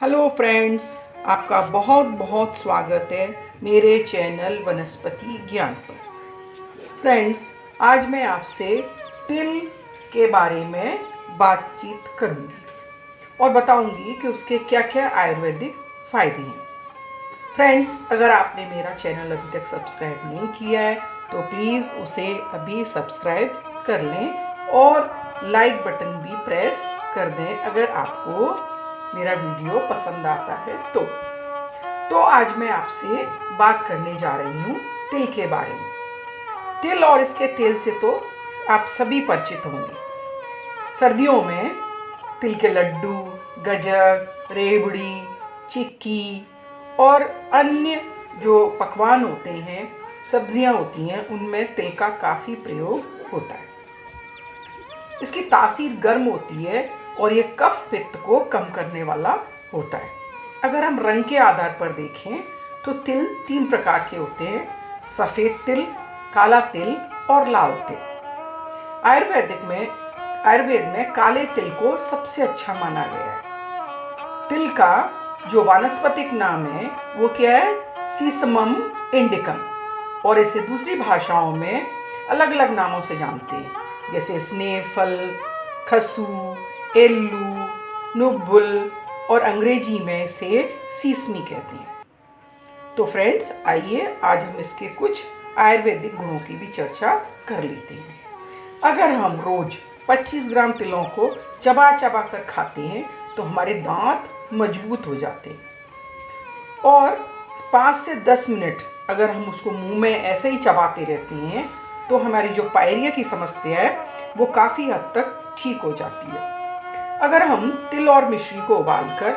Hello friends, आपका बहुत बहुत स्वागत है मेरे चैनल वनस्पति ज्ञान पर। फ्रेंड्स, आज मैं आपसे तिल के बारे में बातचीत करूंगी और बताऊंगी कि उसके क्या क्या आयुर्वेदिक फ़ायदे हैं। फ्रेंड्स, अगर आपने मेरा चैनल अभी तक सब्सक्राइब नहीं किया है तो प्लीज़ उसे अभी सब्सक्राइब कर लें और लाइक बटन भी प्रेस कर दें अगर आपको मेरा वीडियो पसंद आता है तो आज मैं आपसे बात करने जा रही हूँ तिल के बारे में। तिल और इसके तेल से तो आप सभी परिचित होंगे। सर्दियों में तिल के लड्डू, गजक, रेवड़ी, चिक्की और अन्य जो पकवान होते हैं, सब्जियां होती हैं, उनमें तिल का काफ़ी प्रयोग होता है। इसकी तासीर गर्म होती है और ये कफ पित्त को कम करने वाला होता है। अगर हम रंग के आधार पर देखें तो तिल 3 प्रकार के होते हैं: सफ़ेद तिल, काला तिल और लाल तिल। आयुर्वेद में काले तिल को सबसे अच्छा माना गया है। तिल का जो वानस्पतिक नाम है वो क्या है? सीसमम इंडिकम, और इसे दूसरी भाषाओं में अलग अलग नामों से जानते हैं, जैसे स्नेफल, खसू, एल्लू, नुब्बुल और अंग्रेजी में इसे सीसमी कहते हैं। तो फ्रेंड्स, आइए आज हम इसके कुछ आयुर्वेदिक गुणों की भी चर्चा कर लेते हैं। अगर हम रोज 25 ग्राम तिलों को चबा चबा कर खाते हैं तो हमारे दांत मजबूत हो जाते हैं, और 5 से 10 मिनट अगर हम उसको मुंह में ऐसे ही चबाते रहते हैं तो हमारी जो पायरिया की समस्या है वो काफ़ी हद तक ठीक हो जाती है। अगर हम तिल और मिश्री को उबालकर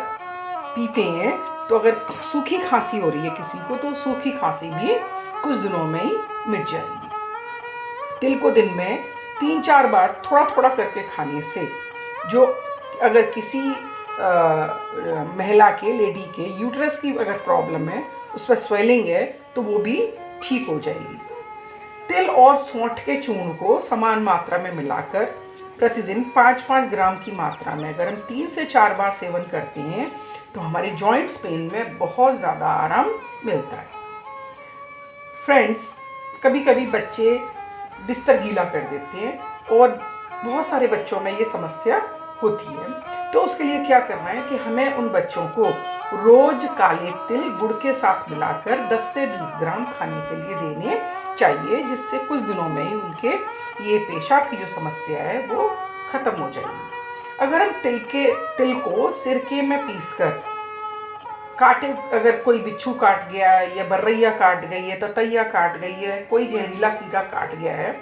पीते हैं तो अगर सूखी खांसी हो रही है किसी को तो सूखी खांसी भी कुछ दिनों में ही मिट जाएगी। तिल को दिन में 3-4 बार थोड़ा थोड़ा करके खाने से जो अगर किसी महिला के, लेडी के यूट्रस की अगर प्रॉब्लम है, उस पर स्वेलिंग है, तो वो भी ठीक हो जाएगी। तिल और सौंठ के चूर्ण को समान मात्रा में मिलाकर प्रतिदिन 5-5 ग्राम की मात्रा में अगर हम 3 से 4 बार सेवन करते हैं तो हमारे जॉइंट्स पेन में बहुत ज़्यादा आराम मिलता है। फ्रेंड्स, कभी कभी बच्चे बिस्तर गीला कर देते हैं और बहुत सारे बच्चों में ये समस्या होती है, तो उसके लिए क्या करना है कि हमें उन बच्चों को रोज काले तिल गुड़ के साथ मिलाकर 10 से 20 ग्राम खाने के लिए देने चाहिए, जिससे कुछ दिनों में ही उनके ये पेशाब की जो समस्या है वो खत्म हो जाएगी। अगर हम तिल को सिरके में पीसकर काटे, अगर कोई बिच्छू काट गया है या बर्रैया काट गई है, ततैया काट गई है, कोई जहरीला कीड़ा काट गया है,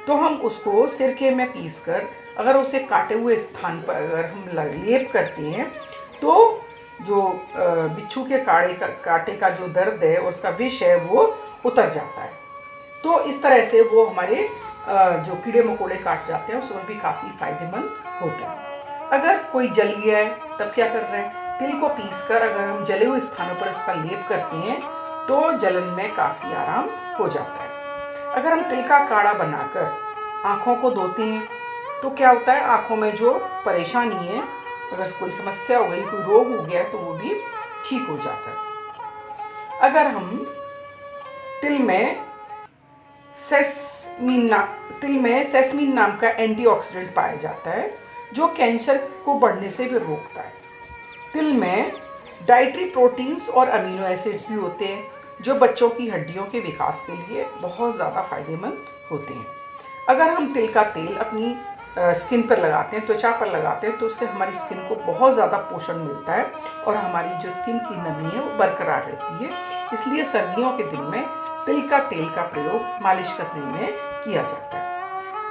तो हम उसको सिरके में पीसकर अगर उसे काटे हुए स्थान पर अगर हम लेप करते हैं तो जो बिच्छू के काटे का जो दर्द है और उसका विष है वो उतर जाता है। तो इस तरह से वो हमारे जो कीड़े मकोड़े काट जाते हैं उसमें भी काफ़ी फायदेमंद होता है। अगर कोई जली है तब क्या कर रहे हैं? तिल को पीसकर अगर हम जले हुए स्थानों पर इसका लेप करते हैं तो जलन में काफ़ी आराम हो जाता है। अगर हम तिल का काढ़ा बनाकर आँखों को धोते हैं तो क्या होता है? आँखों में जो परेशानी है, अगर कोई समस्या हो गई, कोई रोग हो गया, तो वो भी ठीक हो जाता है। अगर हम तिल में सेसमीन नाम का एंटीऑक्सीडेंट पाया जाता है जो कैंसर को बढ़ने से भी रोकता है। तिल में डाइटरी प्रोटीन्स और अमीनो एसिड्स भी होते हैं जो बच्चों की हड्डियों के विकास के लिए बहुत ज़्यादा फायदेमंद होते हैं। अगर हम तिल का तेल अपनी स्किन पर लगाते हैं, त्वचा पर लगाते हैं, तो उससे हमारी स्किन को बहुत ज़्यादा पोषण मिलता है और हमारी जो स्किन की नमी है वो बरकरार रहती है। इसलिए सर्दियों के दिन में तिल का तेल का प्रयोग मालिश करने में किया जाता है।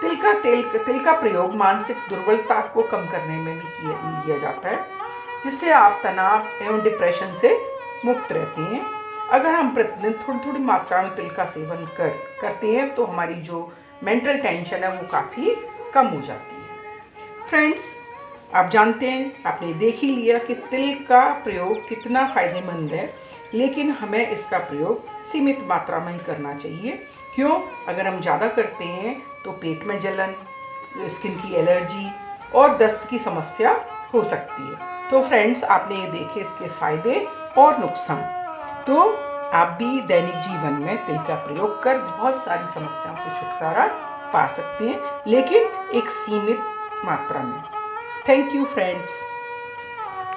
तिल का प्रयोग मानसिक दुर्बलता को कम करने में भी किया जाता है, जिससे आप तनाव एवं डिप्रेशन से मुक्त रहते हैं। अगर हम प्रतिदिन थोड़ी थोड़ी मात्रा में तिल का सेवन करते हैं तो हमारी जो मेंटल टेंशन है वो काफ़ी कम हो जाती है। फ्रेंड्स, आप जानते हैं, आपने देख ही लिया कि तिल का प्रयोग कितना फ़ायदेमंद है, लेकिन हमें इसका प्रयोग सीमित मात्रा में ही करना चाहिए। क्यों? अगर हम ज़्यादा करते हैं तो पेट में जलन, स्किन की एलर्जी और दस्त की समस्या हो सकती है। तो फ्रेंड्स, आपने ये देखे इसके फायदे और नुकसान। तो आप भी दैनिक जीवन में तिल का प्रयोग कर बहुत सारी समस्याओं से छुटकारा पा सकते हैं, लेकिन एक सीमित मात्रा में। Thank you friends.